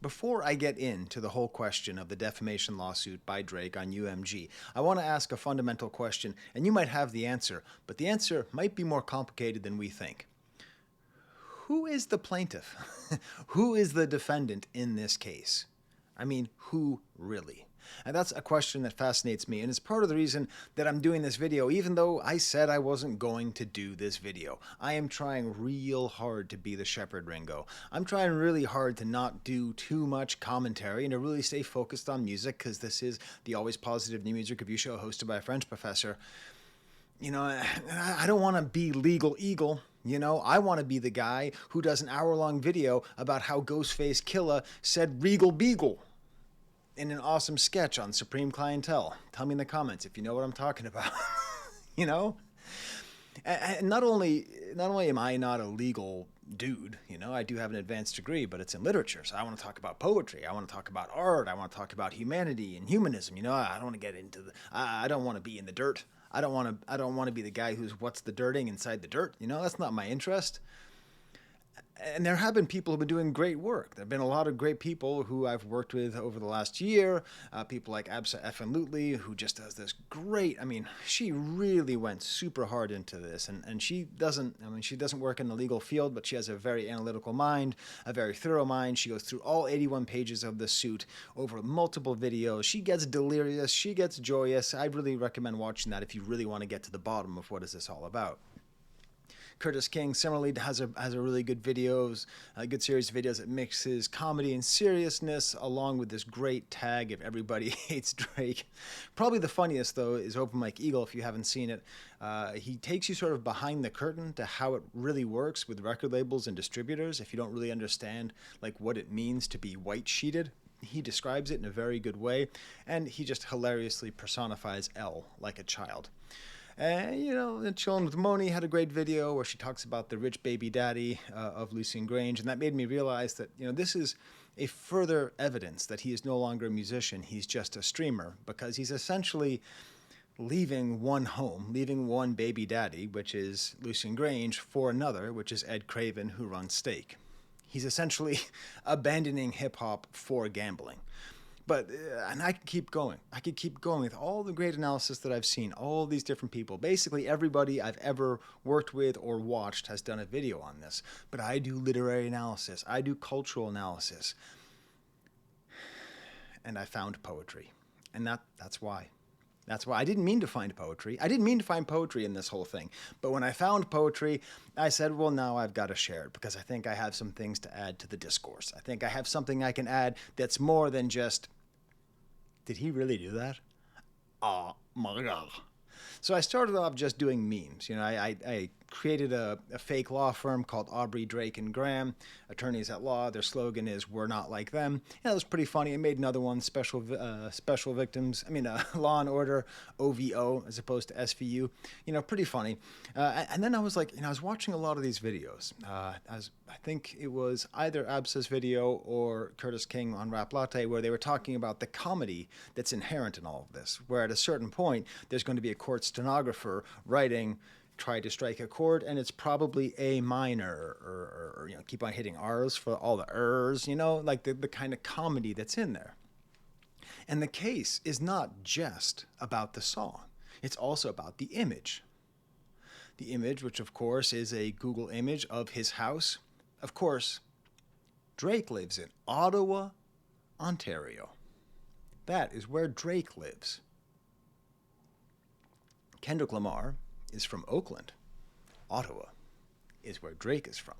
Before I get into the whole question of the defamation lawsuit by Drake on UMG, I want to ask a fundamental question, and you might have the answer, but the answer might be more complicated than we think. Who is the plaintiff? Who is the defendant in this case? I mean, who really? And that's a question that fascinates me, and it's part of the reason that I'm doing this video, even though I said I wasn't going to do this video. I am trying real hard to be the Shepherd Ringo. I'm trying really hard to not do too much commentary and to really stay focused on music, because this is the Always Positive New Music Review show hosted by a French professor. You know, I don't want to be Legal Eagle. You know, I want to be the guy who does an hour-long video about how Ghostface Killah said Regal Beagle in an awesome sketch on Supreme Clientele. Tell me in the comments if you know what I'm talking about. You know? And not only am I not a legal dude, you know, I do have an advanced degree, but it's in literature. So I want to talk about poetry. I want to talk about art. I want to talk about humanity and humanism. You know, I don't want to get into the, I don't want to be in the dirt. I don't want to be the guy who's what's the dirting inside the dirt. You know, that's not my interest. And there have been people who have been doing great work. There have been a lot of great people who I've worked with over the last year. People like Absa Effenlutli, who just does this great, I mean, she really went super hard into this. And she doesn't work in the legal field, but she has a very analytical mind, a very thorough mind. She goes through all 81 pages of the suit over multiple videos. She gets delirious. She gets joyous. I really recommend watching that if you really want to get to the bottom of what is this all about. Curtis King similarly has a really good videos, a good series of videos that mixes comedy and seriousness along with this great tag of everybody hates Drake. Probably the funniest though is Open Mike Eagle. If you haven't seen it, he takes you sort of behind the curtain to how it really works with record labels and distributors. If you don't really understand like what it means to be white sheeted, he describes it in a very good way, and he just hilariously personifies Elle like a child. And, you know, Chillin' with Moni had a great video where she talks about the rich baby daddy of Lucian Grange, and that made me realize that, you know, this is a further evidence that he is no longer a musician, he's just a streamer, because he's essentially leaving one home, leaving one baby daddy, which is Lucian Grange, for another, which is Ed Craven, who runs Stake. He's essentially abandoning hip-hop for gambling. But, and I could keep going. I could keep going with all the great analysis that I've seen, all these different people. Basically, everybody I've ever worked with or watched has done a video on this. But I do literary analysis. I do cultural analysis. And I found poetry. And that's why. That's why I didn't mean to find poetry. I didn't mean to find poetry in this whole thing. But when I found poetry, I said, well, now I've got to share it because I think I have some things to add to the discourse. I think I have something I can add that's more than just, did he really do that? Oh my God. So I started off just doing memes. You know, I created a fake law firm called Aubrey, Drake, and Graham, attorneys at law. Their slogan is, we're not like them. Yeah, it was pretty funny. I made another one, special victims. I mean, Law and Order, OVO, as opposed to SVU. You know, pretty funny. And then I was like, you know, I was watching a lot of these videos. I think it was either Absa's video or Curtis King on Rap Latte, where they were talking about the comedy that's inherent in all of this, where at a certain point, there's going to be a court stenographer writing, try to strike a chord, and it's probably A minor, or you know, keep on hitting R's for all the ers, you know, like the kind of comedy that's in there. And the case is not just about the song. It's also about the image. The image, which of course is a Google image of his house. Of course, Drake lives in Ottawa, Ontario. That is where Drake lives. Kendrick Lamar is from Oakland. Ottawa is where Drake is from.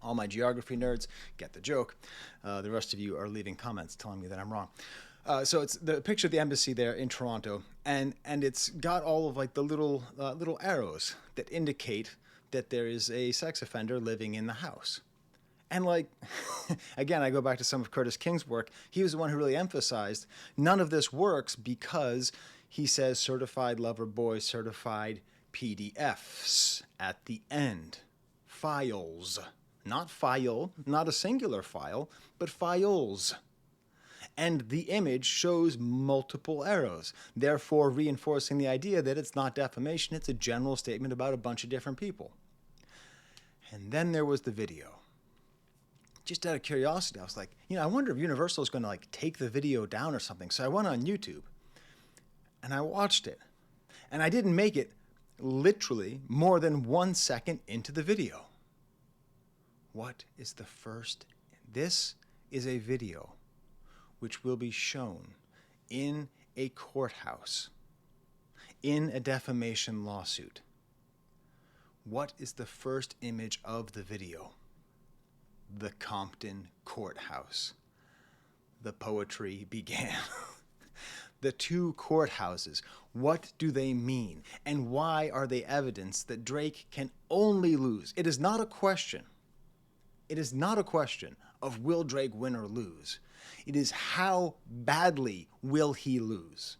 All my geography nerds get the joke. The rest of you are leaving comments telling me that I'm wrong. So it's the picture of the embassy there in Toronto, and it's got all of like the little arrows that indicate that there is a sex offender living in the house. And like, again, I go back to some of Curtis King's work. He was the one who really emphasized none of this works because he says certified lover boy, certified PDFs at the end. Files. Not file, not a singular file, but files. And the image shows multiple arrows, therefore reinforcing the idea that it's not defamation, it's a general statement about a bunch of different people. And then there was the video. just out of curiosity, I was like, I wonder if Universal is going to like take the video down or something. So I went on YouTube and I watched it. And I didn't make it literally more than 1 second into the video. What is the first? This is a video which will be shown in a courthouse in a defamation lawsuit. What is the first image of the video? The Compton courthouse. The poetry began. The two courthouses, what do they mean? And why are they evidence that Drake can only lose? It is not a question. It is not a question of will Drake win or lose. It is how badly will he lose.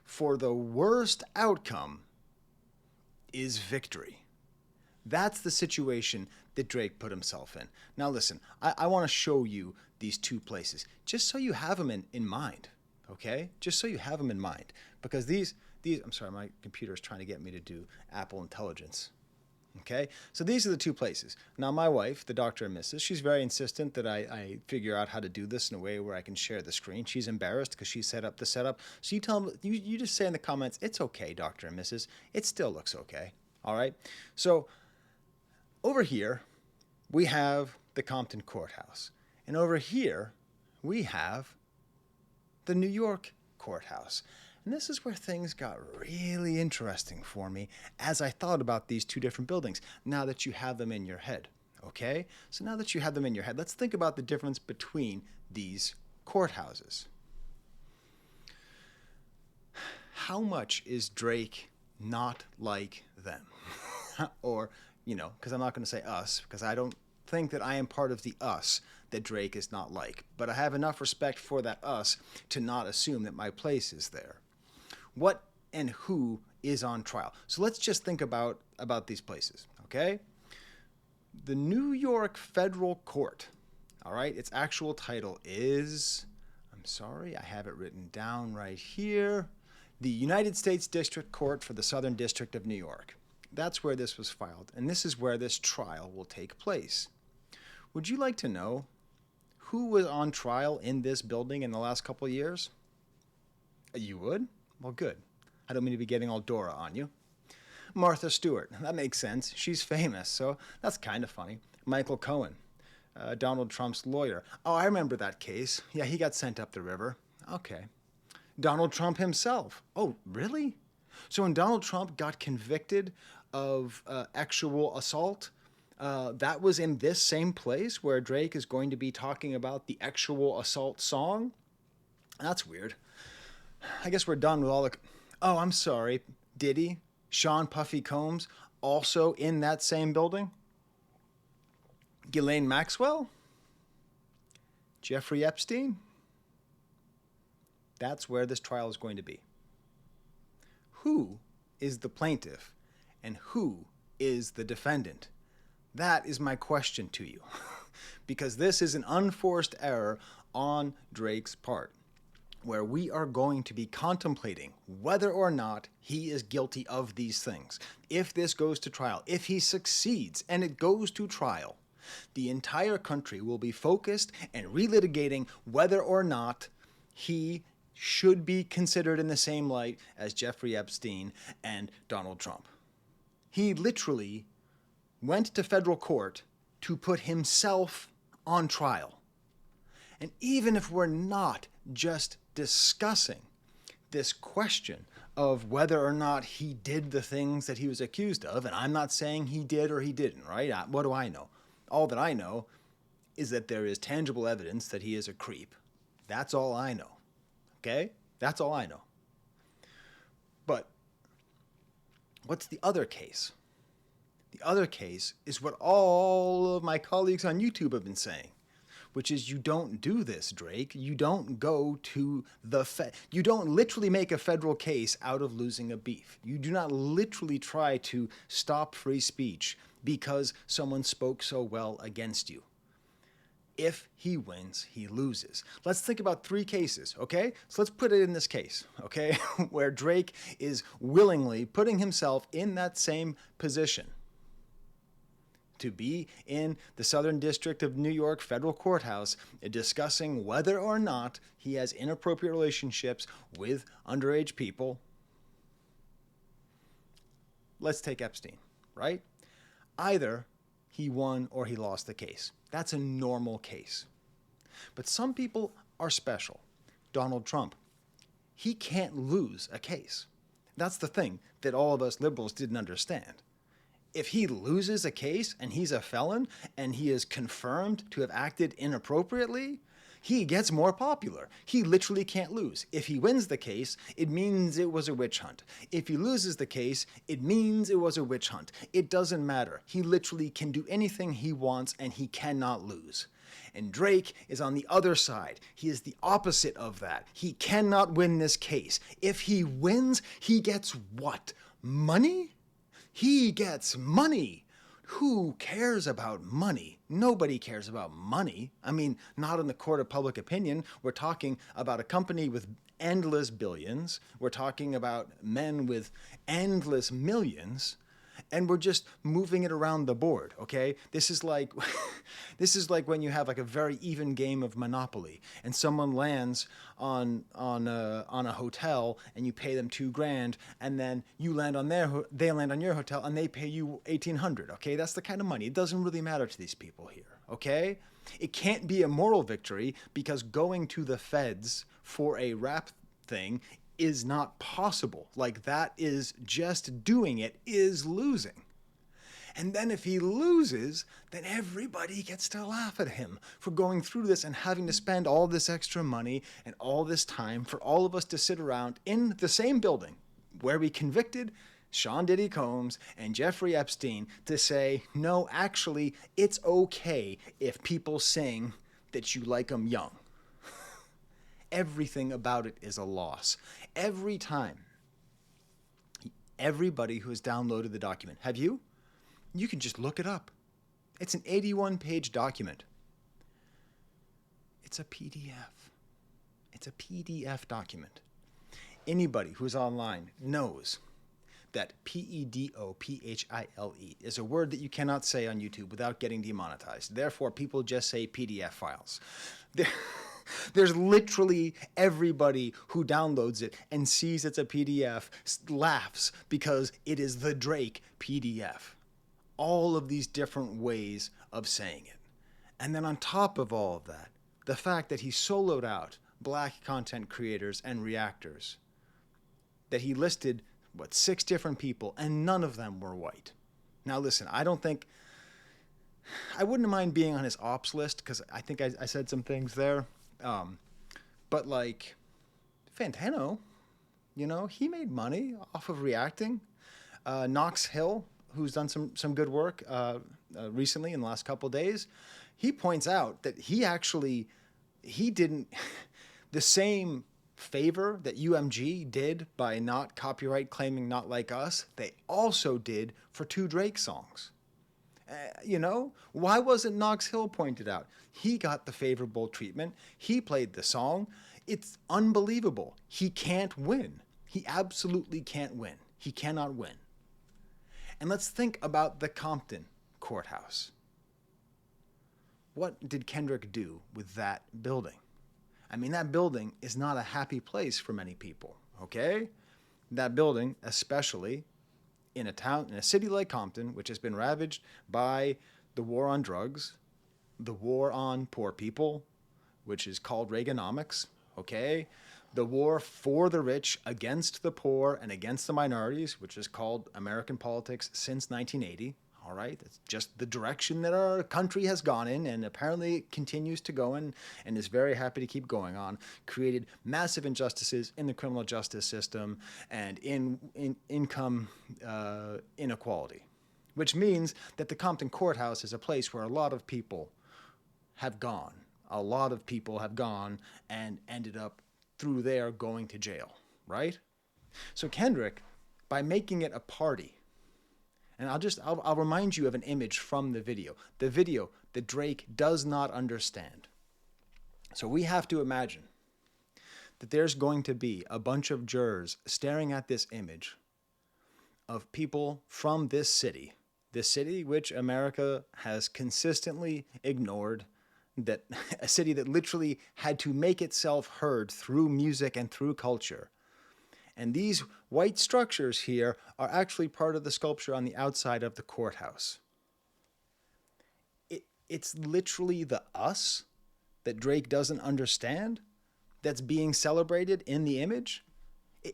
For the worst outcome is victory. That's the situation that Drake put himself in. Now listen, I want to show you these two places, just so you have them in mind, okay? Just so you have them in mind. Because these, I'm sorry, my computer is trying to get me to do Apple Intelligence. Okay, so these are the two places. Now my wife, the Dr. and Mrs., she's very insistent that I figure out how to do this in a way where I can share the screen. She's embarrassed because she set up the setup. So you tell them, you just say in the comments, it's okay, Dr. and Mrs., it still looks okay. All right, so over here, we have the Compton Courthouse. And over here, we have the New York Courthouse. And this is where things got really interesting for me as I thought about these two different buildings, now that you have them in your head, okay? So now that you have them in your head, let's think about the difference between these courthouses. How much is Drake not like them? Or, because I'm not going to say us, because I don't think that I am part of the us that Drake is not like. But I have enough respect for that us to not assume that my place is there. What and who is on trial? So let's just think about these places, okay? The New York Federal Court, all right, its actual title is, I'm sorry, I have it written down right here, the United States District Court for the Southern District of New York. That's where this was filed, and this is where this trial will take place. Would you like to know who was on trial in this building in the last couple of years? You would? Well, good. I don't mean to be getting all Dora on you. Martha Stewart. That makes sense. She's famous, so that's kind of funny. Michael Cohen, Donald Trump's lawyer. Oh, I remember that case. Yeah, he got sent up the river. Okay. Donald Trump himself. Oh, really? So when Donald Trump got convicted of actual assault, that was in this same place where Drake is going to be talking about the actual assault song? That's weird. I guess we're done with all the... Oh, I'm sorry. Diddy, Sean Puffy Combs, also in that same building? Ghislaine Maxwell? Jeffrey Epstein? That's where this trial is going to be. Who is the plaintiff and who is the defendant? That is my question to you. Because this is an unforced error on Drake's part, where we are going to be contemplating whether or not he is guilty of these things. If this goes to trial, if he succeeds and it goes to trial, the entire country will be focused and relitigating whether or not he should be considered in the same light as Jeffrey Epstein and Donald Trump. He literally went to federal court to put himself on trial. And even if we're not just discussing this question of whether or not he did the things that he was accused of, and I'm not saying he did or he didn't, right? What do I know? All that I know is that there is tangible evidence that he is a creep. That's all I know, okay? That's all I know. But what's the other case? The other case is what all of my colleagues on YouTube have been saying, which is you don't do this, Drake. You don't go to you don't literally make a federal case out of losing a beef. You do not literally try to stop free speech because someone spoke so well against you. If he wins, he loses. Let's think about 3 cases, okay? So let's put it in this case, okay, where Drake is willingly putting himself in that same position to be in the Southern District of New York federal courthouse discussing whether or not he has inappropriate relationships with underage people. Let's take Epstein, right? Either he won or he lost the case. That's a normal case. But some people are special. Donald Trump, he can't lose a case. That's the thing that all of us liberals didn't understand. If he loses a case and he's a felon and he is confirmed to have acted inappropriately, he gets more popular. He literally can't lose. If he wins the case, it means it was a witch hunt. If he loses the case, it means it was a witch hunt. It doesn't matter. He literally can do anything he wants and he cannot lose. And Drake is on the other side. He is the opposite of that. He cannot win this case. If he wins, he gets what? Money? He gets money. Who cares about money? Nobody cares about money. I mean, not in the court of public opinion. We're talking about a company with endless billions. We're talking about men with endless millions. And we're just moving it around the board, okay? This is like when you have like a very even game of Monopoly, and someone lands on a hotel, and you pay them $2,000, and then they land on your hotel, and they pay you $1,800. Okay, that's the kind of money. It doesn't really matter to these people here. Okay, it can't be a moral victory because going to the feds for a rap thing is not possible. Like, that is just doing it is losing. And then if he loses, then everybody gets to laugh at him for going through this and having to spend all this extra money and all this time for all of us to sit around in the same building where we convicted Sean Diddy Combs and Jeffrey Epstein to say, no, actually, it's okay if people sing that you like them young. Everything about it is a loss. Every time, everybody who has downloaded the document, have you? You can just look it up. It's an 81-page document. It's a PDF. It's a PDF document. Anybody who's online knows that PEDOPHILE is a word that you cannot say on YouTube without getting demonetized. Therefore, people just say PDF files. There's literally everybody who downloads it and sees it's a PDF laughs because it is the Drake PDF. All of these different ways of saying it. And then on top of all of that, the fact that he soloed out black content creators and reactors, that he listed, 6 different people, and none of them were white. Now listen, I wouldn't mind being on his ops list because I think I said some things there. But like Fantano, he made money off of reacting. Knox Hill, who's done some good work recently in the last couple of days, he points out that he didn't the same favor that UMG did by not copyright claiming Not Like Us, they also did for 2 Drake songs. Why wasn't Knox Hill pointed out? He got the favorable treatment. He played the song. It's unbelievable. He can't win. He absolutely can't win. He cannot win. And let's think about the Compton courthouse. What did Kendrick do with that building? I mean, that building is not a happy place for many people, okay? That building, especially in a city like Compton, which has been ravaged by the war on drugs, the war on poor people, which is called Reaganomics, okay? The war for the rich against the poor and against the minorities, which is called American politics since 1980, all right? It's just the direction that our country has gone in, and apparently it continues to go in and is very happy to keep going on, created massive injustices in the criminal justice system and in income inequality, which means that the Compton courthouse is a place where a lot of people have gone. A lot of people have gone and ended up through there going to jail, right? So Kendrick, by making it a party, and I'll remind you of an image from the video that Drake does not understand. So we have to imagine that there's going to be a bunch of jurors staring at this image of people from this city The city which America has consistently ignored, that a city that literally had to make itself heard through music and through culture. And these white structures here are actually part of the sculpture on the outside of the courthouse. It's literally the us that Drake doesn't understand that's being celebrated in the image.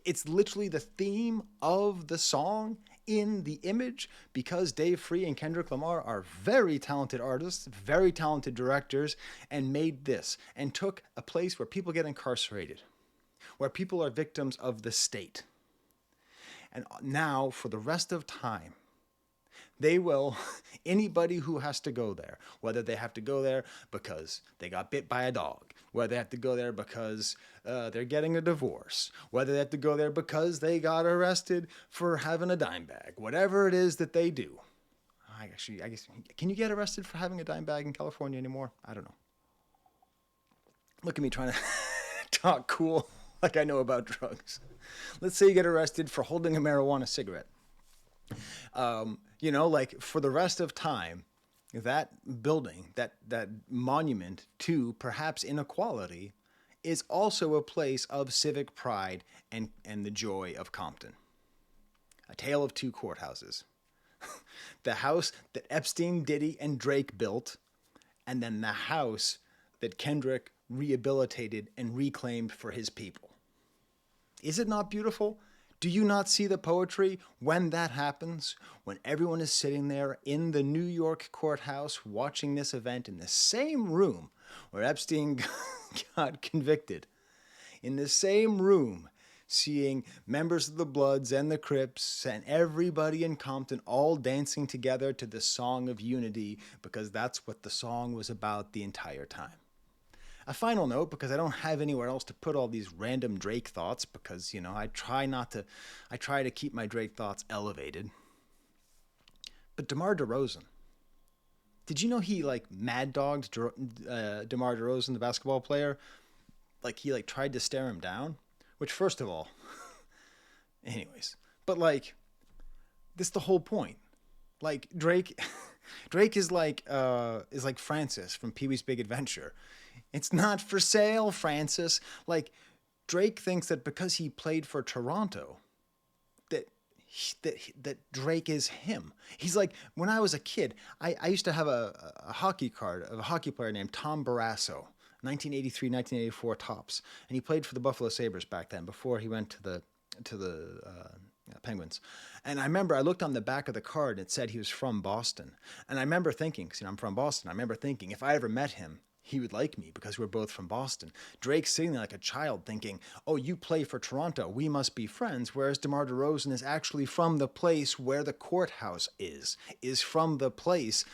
It's literally the theme of the song in the image, because Dave Free and Kendrick Lamar are very talented artists, very talented directors, and made this and took a place where people get incarcerated, where people are victims of the state. And now, for the rest of time, they will, anybody who has to go there, whether they have to go there because they got bit by a dog, whether they have to go there because they're getting a divorce, whether they have to go there because they got arrested for having a dime bag, whatever it is that they do. I guess, can you get arrested for having a dime bag in California anymore? I don't know. Look at me trying to talk cool like I know about drugs. Let's say you get arrested for holding a marijuana cigarette. Like for the rest of time, that building, that monument to perhaps inequality, is also a place of civic pride and the joy of Compton. A tale of two courthouses. The house that Epstein, Diddy, and Drake built, and then the house that Kendrick rehabilitated and reclaimed for his people. Is it not beautiful? Do you not see the poetry when that happens? When everyone is sitting there in the New York courthouse watching this event in the same room where Epstein got convicted. In the same room, seeing members of the Bloods and the Crips and everybody in Compton all dancing together to the Song of Unity, because that's what the song was about the entire time. A final note, because I don't have anywhere else to put all these random Drake thoughts, because, I try to keep my Drake thoughts elevated. But DeMar DeRozan, did you know he mad dogged DeMar DeRozan, the basketball player? He tried to stare him down, which, first of all, anyways, but this is the whole point. Drake is like Francis from Pee-wee's Big Adventure. It's not for sale, Francis. Drake thinks that because he played for Toronto, that Drake is him. He's like, when I was a kid, I used to have a hockey card of a hockey player named Tom Barrasso, 1983, 1984 tops, and he played for the Buffalo Sabres back then before he went to the Penguins. And I remember I looked on the back of the card and it said he was from Boston. And I remember thinking, because I'm from Boston, I remember thinking if I ever met him, he would like me because we're both from Boston. Drake's sitting there like a child thinking, oh, you play for Toronto, we must be friends. Whereas DeMar DeRozan is actually from the place where the courthouse is from the place,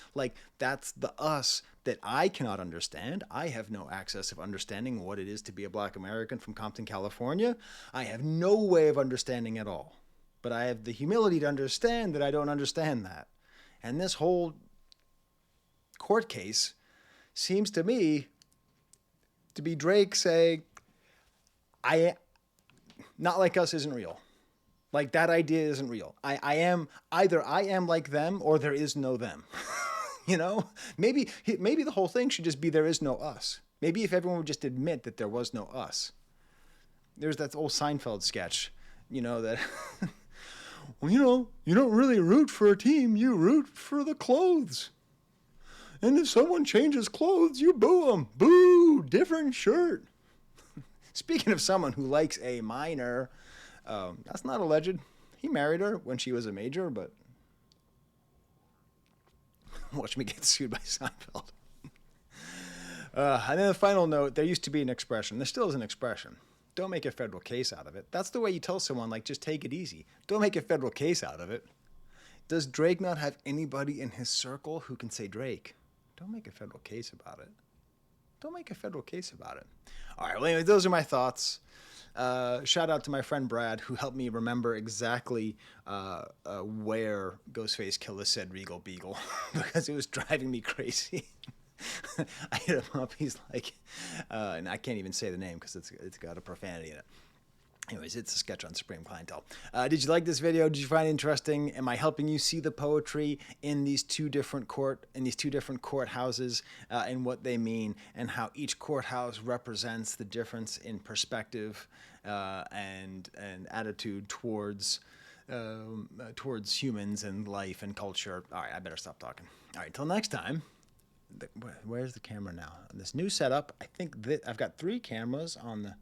that's the us that I cannot understand. I have no access of understanding what it is to be a Black American from Compton, California. I have no way of understanding at all. But I have the humility to understand that I don't understand that. And this whole court case seems to me to be Drake saying, not like us isn't real. That idea isn't real. I am like them or there is no them. Maybe the whole thing should just be there is no us. Maybe if everyone would just admit that there was no us. There's that old Seinfeld sketch, that, well, you don't really root for a team, you root for the clothes. And if someone changes clothes, you boo them. Boo, different shirt. Speaking of someone who likes a minor, that's not alleged. He married her when she was a major, but watch me get sued by Seinfeld. And then the final note, there used to be an expression. There still is an expression. Don't make a federal case out of it. That's the way you tell someone, just take it easy. Don't make a federal case out of it. Does Drake not have anybody in his circle who can say, Drake, don't make a federal case about it. Don't make a federal case about it. All right, well, anyway, those are my thoughts. Shout out to my friend Brad, who helped me remember exactly where Ghostface Killah said Regal Beagle, because it was driving me crazy. I hit him up. He's like, and I can't even say the name because it's got a profanity in it. Anyways, it's a sketch on Supreme Clientele. Did you like this video? Did you find it interesting? Am I helping you see the poetry in these two different courthouses and what they mean, and how each courthouse represents the difference in perspective and attitude towards humans and life and culture? All right, I better stop talking. All right, till next time. Where's the camera now? On this new setup, I think that I've got 3 cameras on the